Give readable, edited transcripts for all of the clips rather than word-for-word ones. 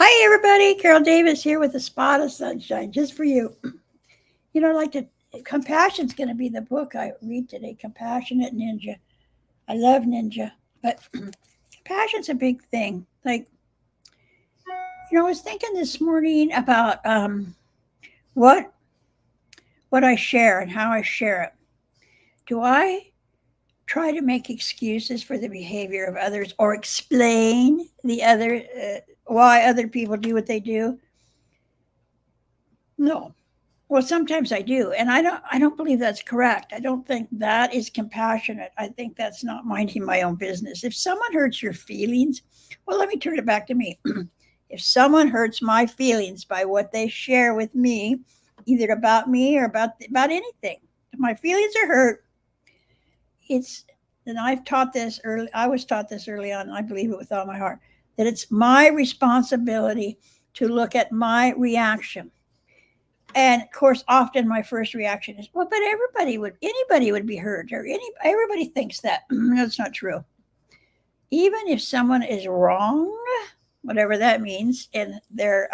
Hi, everybody. Carol Davis here with a spot of sunshine just for you. Compassion's going to be the book I read today, Compassionate Ninja. I love Ninja, but compassion's a big thing. I was thinking this morning about what what I share and how I share it. Do I try to make excuses for the behavior of others or explain why other people do what they do? No. Well, sometimes I do, and I don't believe that's correct. I don't think that is compassionate. I think that's not minding my own business. If someone hurts your feelings, well, let me turn it back to me. If someone hurts my feelings by what they share with me, either about me or about anything, if my feelings are hurt, it's and I've taught this early. I was taught this early on, and I believe it with all my heart that it's my responsibility to look at my reaction. And of course, often my first reaction is, well, but anybody would be hurt, or everybody thinks that. That's not true. Even if someone is wrong, whatever that means, in their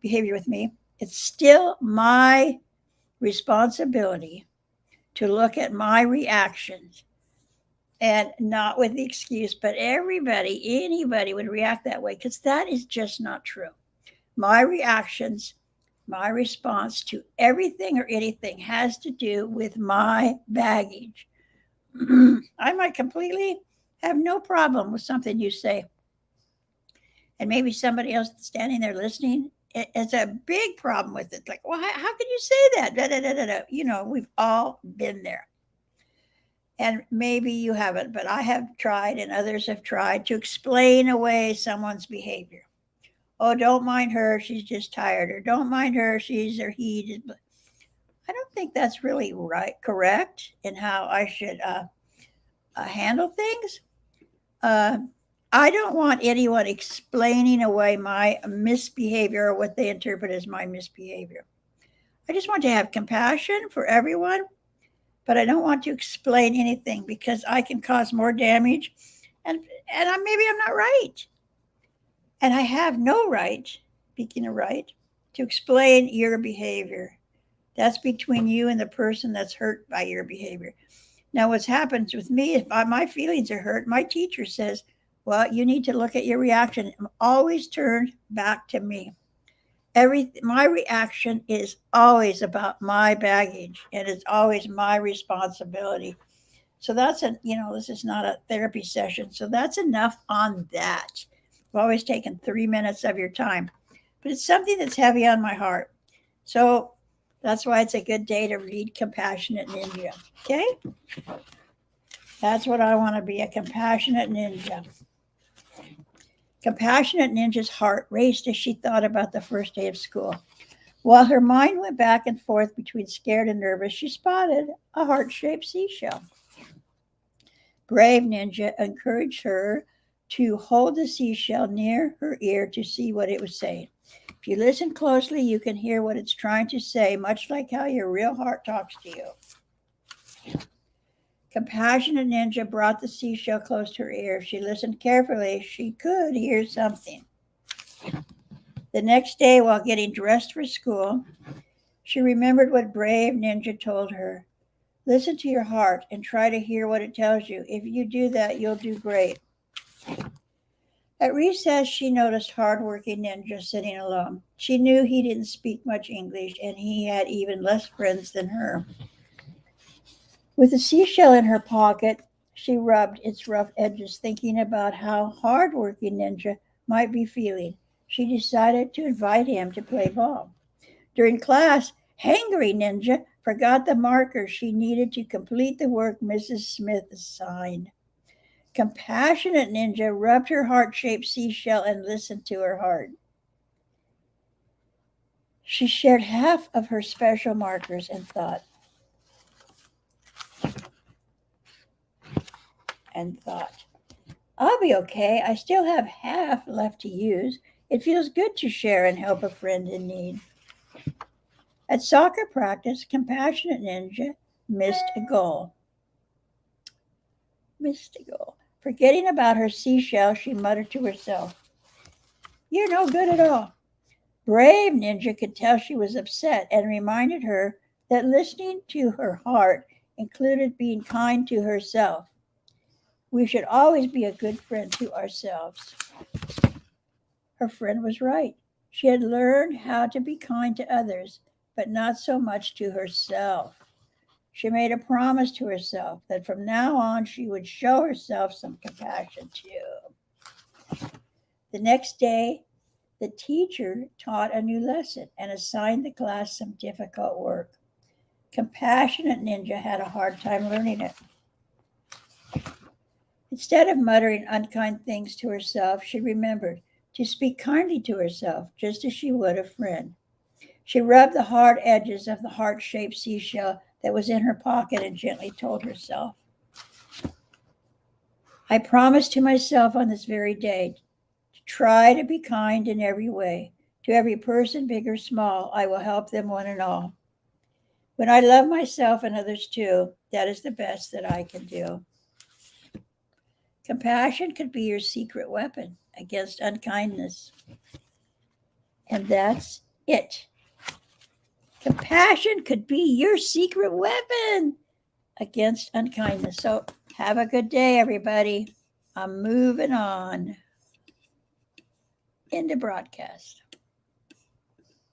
behavior with me, it's still my responsibility to look at my reactions and not with the excuse, but anybody would react that way because that is just not true. My reactions, my response to everything or anything has to do with my baggage. I might completely have no problem with something you say, and maybe somebody else standing there listening has a big problem with it. Like, well, how can you say that? Da, da, da, da, da. We've all been there. And maybe you haven't, but I have tried, and others have tried to explain away someone's behavior. Oh, don't mind her, she's just tired, or don't mind her, she's or he. I don't think that's really correct in how I should handle things. Uh, I don't want anyone explaining away my misbehavior or what they interpret as my misbehavior. I just want to have compassion for everyone, but I don't want to explain anything because I can cause more damage, and maybe I'm not right, and I have no right. Speaking of right, to explain your behavior. That's between you and the person that's hurt by your behavior. Now, what happens with me, if my feelings are hurt, my teacher says, well, you need to look at your reaction. I'm always turned back to me. My reaction is always about my baggage, and it's always my responsibility. So this is not a therapy session. So that's enough on that. I've always taken 3 minutes of your time, but it's something that's heavy on my heart. So that's why it's a good day to read Compassionate Ninja. Okay? That's what I want to be, a compassionate ninja. Compassionate Ninja's heart raced as she thought about the first day of school. While her mind went back and forth between scared and nervous, she spotted a heart shaped seashell. Brave Ninja encouraged her to hold the seashell near her ear to see what it was saying. If you listen closely, you can hear what it's trying to say, much like how your real heart talks to you. Compassionate Ninja brought the seashell close to her ear. If she listened carefully, she could hear something. The next day, while getting dressed for school, she remembered what Brave Ninja told her. Listen to your heart and try to hear what it tells you. If you do that, you'll do great. At recess, she noticed hard-working Ninja sitting alone. She knew he didn't speak much English, and he had even less friends than her. With the seashell in her pocket, she rubbed its rough edges, thinking about how hard-working Ninja might be feeling. She decided to invite him to play ball. During class, Hangry Ninja forgot the marker she needed to complete the work Mrs. Smith assigned. Compassionate Ninja rubbed her heart-shaped seashell and listened to her heart. She shared half of her special markers and thought, I'll be okay. I still have half left to use. It feels good to share and help a friend in need. At soccer practice, Compassionate Ninja missed a goal. Missed a goal. Forgetting about her seashell, she muttered to herself, You're no good at all. Brave Ninja could tell she was upset and reminded her that listening to her heart included being kind to herself. We should always be a good friend to ourselves. Her friend was right. She had learned how to be kind to others, but not so much to herself. She made a promise to herself that from now on she would show herself some compassion too. The next day, the teacher taught a new lesson and assigned the class some difficult work. Compassionate Ninja had a hard time learning it. Instead of muttering unkind things to herself, she remembered to speak kindly to herself, just as she would a friend. She rubbed the hard edges of the heart-shaped seashell that was in her pocket and gently told herself, I promise to myself on this very day to try to be kind in every way. To every person, big or small, I will help them one and all. When I love myself and others too, that is the best that I can do. Compassion could be your secret weapon against unkindness. And that's it. Compassion could be your secret weapon against unkindness. So have a good day, everybody. I'm moving on into broadcast.